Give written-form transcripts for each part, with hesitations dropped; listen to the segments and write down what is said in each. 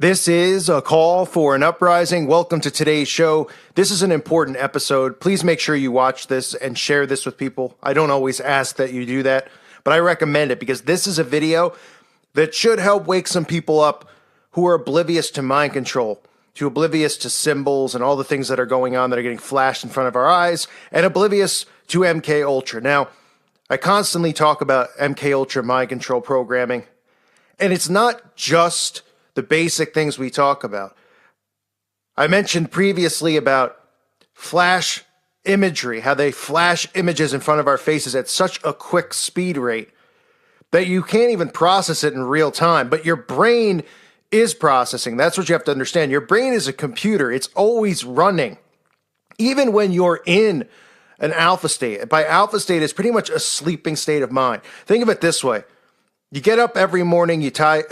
This is a call for an uprising. Welcome to today's show. This is an important episode. Please make sure you watch this and share this with people. I don't always ask that you do that, but I recommend it because this is a video that should help wake some people up who are oblivious to mind control, to oblivious to symbols and all the things that are going on that are getting flashed in front of our eyes, and oblivious to MK Ultra. Now, I constantly talk about MK Ultra mind control programming, and it's not just the basic things we talk about. I mentioned previously about flash imagery, how they flash images in front of our faces at such a quick speed rate that you can't even process it in real time, but your brain is processing. That's what you have to understand. Your brain is a computer. It's always running. Even when you're in an alpha state. By alpha state, it's pretty much a sleeping state of mind. Think of it this way. You get up every morning, you go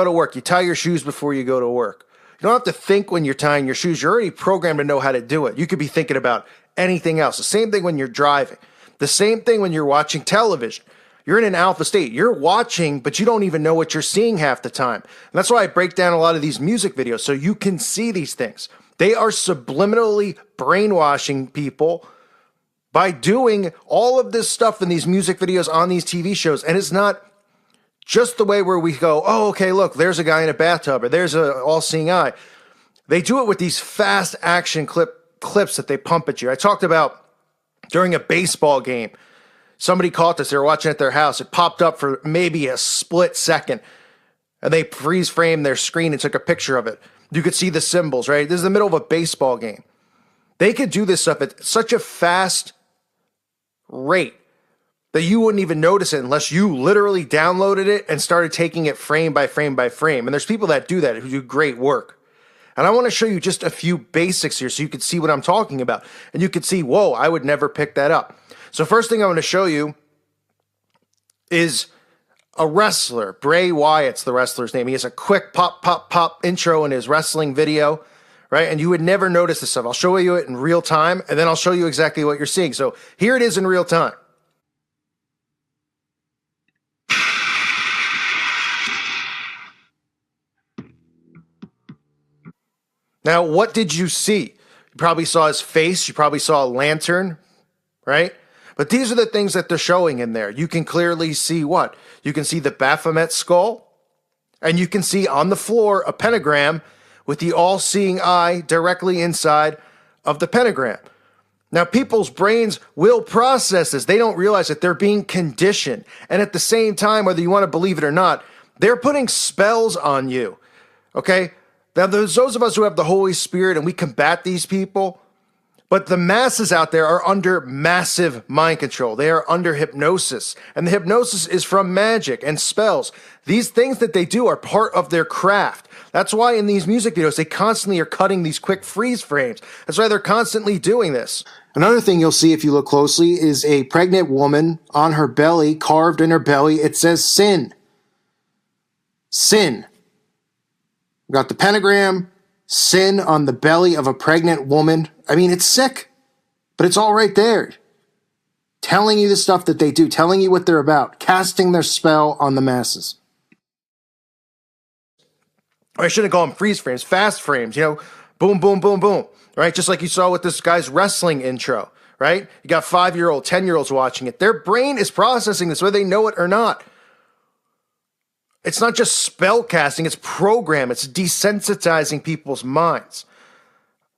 to work, you tie your shoes before you go to work. You don't have to think when you're tying your shoes. You're already programmed to know how to do it. You could be thinking about anything else. The same thing when you're driving. The same thing when you're watching television. You're in an alpha state. You're watching, but you don't even know what you're seeing half the time. And that's why I break down a lot of these music videos so you can see these things. They are subliminally brainwashing people by doing all of this stuff in these music videos on these TV shows. And it's not just the way where we go, oh, okay, look, there's a guy in a bathtub, or there's an all-seeing eye. They do it with these fast action clips that they pump at you. I talked about during a baseball game, somebody caught this, they were watching at their house, it popped up for maybe a split second, and they freeze framed their screen and took a picture of it. You could see the symbols, right? This is the middle of a baseball game. They could do this stuff at such a fast rate that you wouldn't even notice it unless you literally downloaded it and started taking it frame by frame by frame. And there's people that do that who do great work. And I want to show you just a few basics here so you can see what I'm talking about. And you can see, whoa, I would never pick that up. So first thing I want to show you is a wrestler. Bray Wyatt's the wrestler's name. He has a quick pop, pop, pop intro in his wrestling video, right? And you would never notice this stuff. I'll show you it in real time, and then I'll show you exactly what you're seeing. So here it is in real time. Now, what did you see? You probably saw his face. You probably saw a lantern, right? But these are the things that they're showing in there. You can clearly see what? You can see the Baphomet skull, and you can see on the floor a pentagram with the all-seeing eye directly inside of the pentagram. Now, people's brains will process this. They don't realize that they're being conditioned. And at the same time, whether you want to believe it or not, they're putting spells on you, okay? Now, there's those of us who have the Holy Spirit and we combat these people, but the masses out there are under massive mind control. They are under hypnosis, and the hypnosis is from magic and spells. These things that they do are part of their craft. That's why in these music videos, they constantly are cutting these quick freeze frames. That's why they're constantly doing this. Another thing you'll see if you look closely is a pregnant woman on her belly, carved in her belly. It says sin. Sin. We got the pentagram, sin on the belly of a pregnant woman. I mean, it's sick, but it's all right there. Telling you the stuff that they do, telling you what they're about, casting their spell on the masses. Or I shouldn't call them freeze frames, fast frames, boom, boom, boom, boom, right? Just like you saw with this guy's wrestling intro, right? You got 5-year-old, 10-year-olds watching it. Their brain is processing this, whether they know it or not. It's not just spell casting, it's program. It's desensitizing people's minds.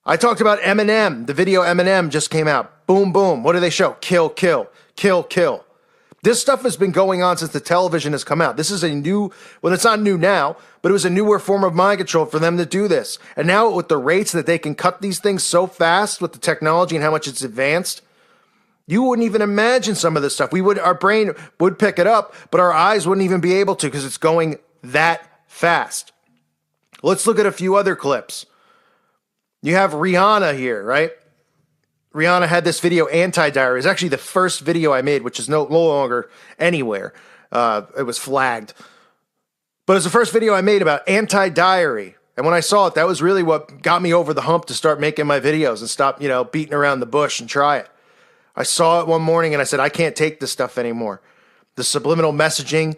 I talked about Eminem. The video Eminem just came out. Boom, boom. What do they show? Kill, kill, kill, kill. This stuff has been going on since the television has come out. This is a new, well, it's not new now, but it was a newer form of mind control for them to do this. And now with the rates that they can cut these things so fast with the technology and how much it's advanced, you wouldn't even imagine some of this stuff. Our brain would pick it up, but our eyes wouldn't even be able to because it's going that fast. Let's look at a few other clips. You have Rihanna here, right? Rihanna had this video, Anti-Diary. It's actually the first video I made, which is no longer anywhere. It was flagged. But it's the first video I made about Anti-Diary. And when I saw it, that was really what got me over the hump to start making my videos and stop, beating around the bush and try it. I saw it one morning and I said, I can't take this stuff anymore. The subliminal messaging,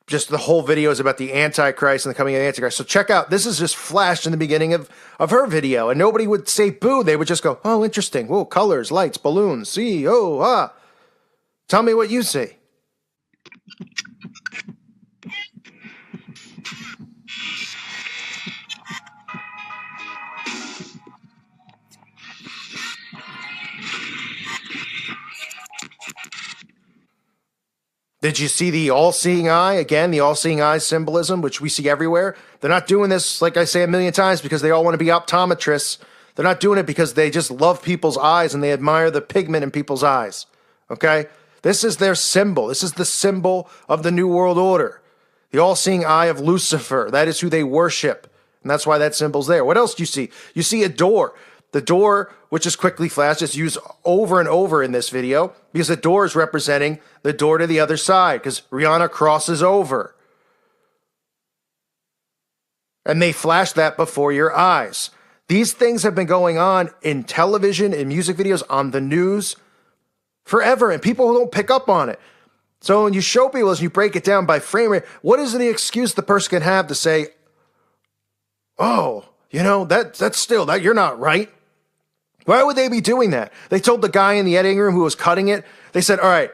just the whole video is about the Antichrist and the coming of the Antichrist. So check out, this is just flashed in the beginning of her video, and nobody would say boo. They would just go, oh, interesting. Whoa, colors, lights, balloons, see, oh, ah. Tell me what you see. Did you see the all-seeing eye? Again, the all-seeing eye symbolism, which we see everywhere. They're not doing this, like I say a million times, because they all want to be optometrists. They're not doing it because they just love people's eyes and they admire the pigment in people's eyes. Okay? This is their symbol. This is the symbol of the New World Order. The all-seeing eye of Lucifer. That is who they worship. And that's why that symbol's there. What else do you see? You see a door. The door, which is quickly flashed, is used over and over in this video because the door is representing the door to the other side because Rihanna crosses over. And they flash that before your eyes. These things have been going on in television, in music videos, on the news forever, and people don't pick up on it. So when you show people as you break it down by frame rate, what is the excuse the person can have to say, oh, you know, that's still, that you're not right? Why would they be doing that? They told the guy in the editing room who was cutting it, they said, all right,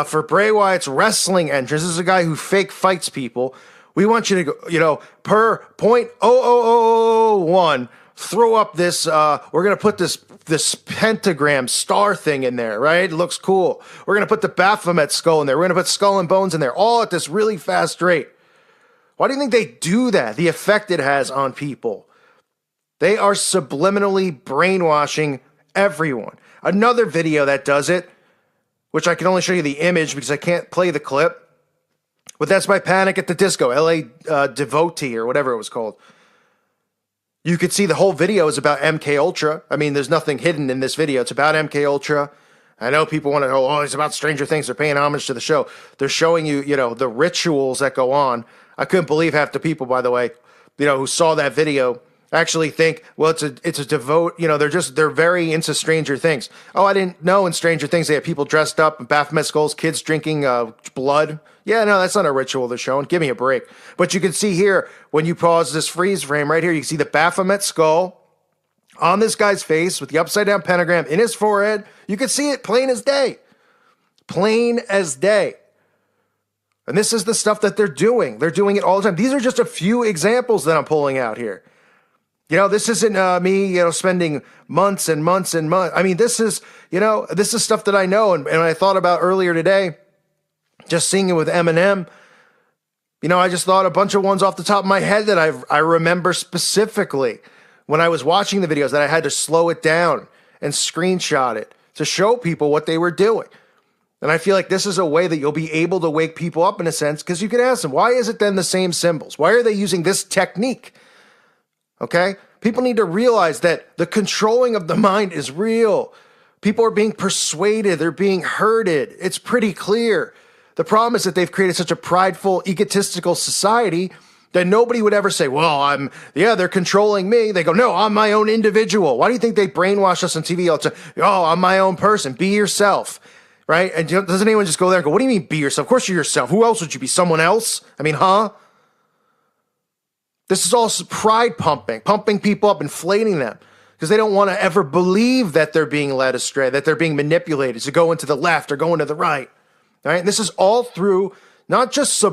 for Bray Wyatt's wrestling entrance, this is a guy who fake fights people. We want you to go, you know, per 0.00001, throw up this, we're going to put this pentagram star thing in there, right? It looks cool. We're going to put the Baphomet skull in there. We're going to put skull and bones in there, all at this really fast rate. Why do you think they do that? The effect it has on people. They are subliminally brainwashing everyone. Another video that does it, which I can only show you the image because I can't play the clip, but that's by Panic at the Disco, LA Devotee or whatever it was called. You could see the whole video is about MK Ultra. I mean, there's nothing hidden in this video. It's about MK Ultra. I know people want to go, oh, it's about Stranger Things. They're paying homage to the show. They're showing you, you know, the rituals that go on. I couldn't believe half the people, by the way, you know, who saw that video actually think, well, it's a devote, you know, they're very into Stranger Things. Oh, I didn't know in Stranger Things they had people dressed up, Baphomet skulls, kids drinking blood. Yeah, no, that's not a ritual they're showing. Give me a break. But you can see here, when you pause this freeze frame right here, you can see the Baphomet skull on this guy's face with the upside down pentagram in his forehead. You can see it plain as day. Plain as day. And this is the stuff that they're doing. They're doing it all the time. These are just a few examples that I'm pulling out here. You know, this isn't me, you know, spending months and months and months. I mean, this is, you know, this is stuff that I know. And I thought about earlier today, just seeing it with Eminem. You know, I just thought a bunch of ones off the top of my head that I remember specifically when I was watching the videos that I had to slow it down and screenshot it to show people what they were doing. And I feel like this is a way that you'll be able to wake people up in a sense, because you can ask them, why is it then the same symbols? Why are they using this technique? Okay? People need to realize that the controlling of the mind is real. People are being persuaded. They're being herded. It's pretty clear. The problem is that they've created such a prideful, egotistical society that nobody would ever say, well, they're controlling me. They go, no, I'm my own individual. Why do you think they brainwash us on TV all the time? Oh, I'm my own person. Be yourself. Right? And doesn't anyone just go there and go, what do you mean be yourself? Of course you're yourself. Who else would you be? Someone else? I mean, huh? This is all pride pumping people up, inflating them, because they don't want to ever believe that they're being led astray, that they're being manipulated to go into the left or go into the right. All right? And this is all through not just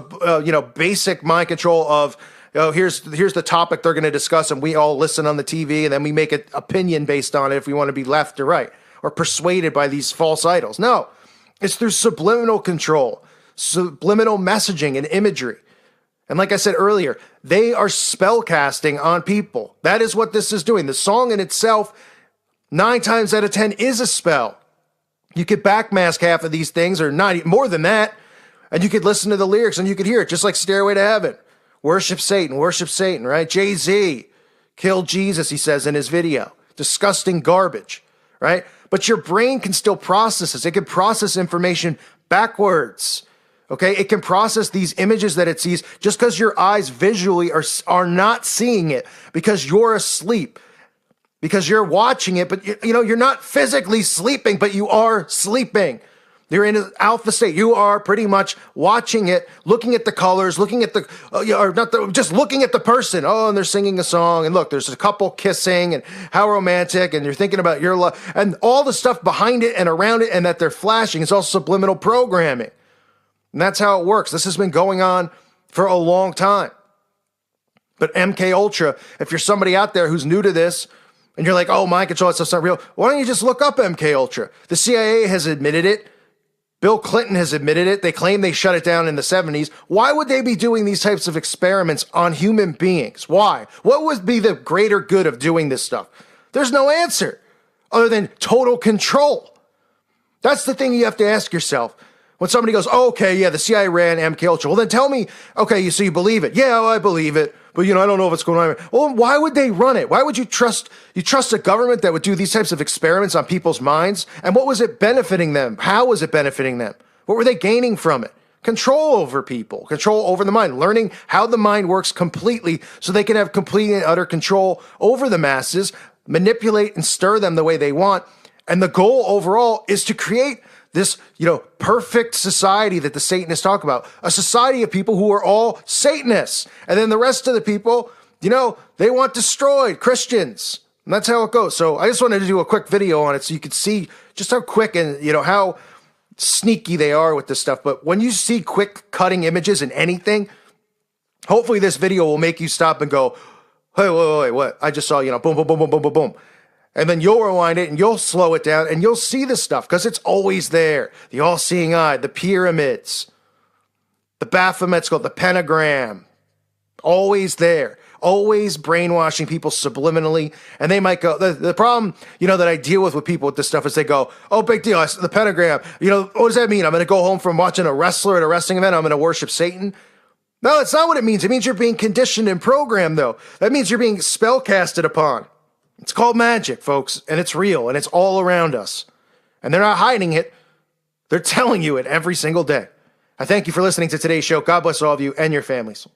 basic mind control of, oh, here's the topic they're going to discuss, and we all listen on the TV, and then we make an opinion based on it if we want to be left or right, or persuaded by these false idols. No, it's through subliminal control, subliminal messaging and imagery. And like I said earlier, they are spell casting on people. That is what this is doing. The song in itself, 9 times out of 10, is a spell. You could backmask half of these things, or not more than that, and you could listen to the lyrics and you could hear it, just like Stairway to Heaven. Worship Satan, right? Jay-Z killed Jesus, he says in his video. Disgusting garbage, right? But your brain can still process this. It can process information backwards. Okay, it can process these images that it sees just because your eyes visually are not seeing it because you're asleep, because you're watching it, but you're not physically sleeping, but you are sleeping. You're in an alpha state. You are pretty much watching it, looking at the colors, looking at just looking at the person. Oh, and they're singing a song. And look, there's a couple kissing and how romantic. And you're thinking about your love and all the stuff behind it and around it and that they're flashing. It's all subliminal programming. And that's how it works. This has been going on for a long time. But MK Ultra, if you're somebody out there who's new to this and you're like, oh, mind control, that stuff's not real, why don't you just look up MK Ultra? The CIA has admitted it. Bill Clinton has admitted it. They claim they shut it down in the 70s. Why would they be doing these types of experiments on human beings? Why? What would be the greater good of doing this stuff? There's no answer other than total control. That's the thing you have to ask yourself. When somebody goes, oh, okay, yeah, the CIA ran MK Ultra. Well, then tell me, okay, so you believe it. Yeah, well, I believe it. But, I don't know what's going on. Well, why would they run it? Why would you trust a government that would do these types of experiments on people's minds? And what was it benefiting them? How was it benefiting them? What were they gaining from it? Control over people, control over the mind, learning how the mind works completely so they can have complete and utter control over the masses, manipulate and stir them the way they want. And the goal overall is to create this, perfect society that the Satanists talk about, a society of people who are all Satanists. And then the rest of the people, they want destroyed, Christians. And that's how it goes. So I just wanted to do a quick video on it so you could see just how quick and, how sneaky they are with this stuff. But when you see quick cutting images in anything, hopefully this video will make you stop and go, hey, wait, what? I just saw, boom, boom, boom, boom, boom, boom, boom. And then you'll rewind it and you'll slow it down and you'll see the stuff because it's always there. The all-seeing eye, the pyramids, the Baphomet Skull, the pentagram, always there. Always brainwashing people subliminally. And they might go, the problem, that I deal with people with this stuff is they go, oh, big deal, the pentagram. What does that mean? I'm going to go home from watching a wrestler at a wrestling event. I'm going to worship Satan. No, that's not what it means. It means you're being conditioned and programmed, though. That means you're being spellcasted upon. It's called magic, folks, and it's real, and it's all around us. And they're not hiding it. They're telling you it every single day. I thank you for listening to today's show. God bless all of you and your families.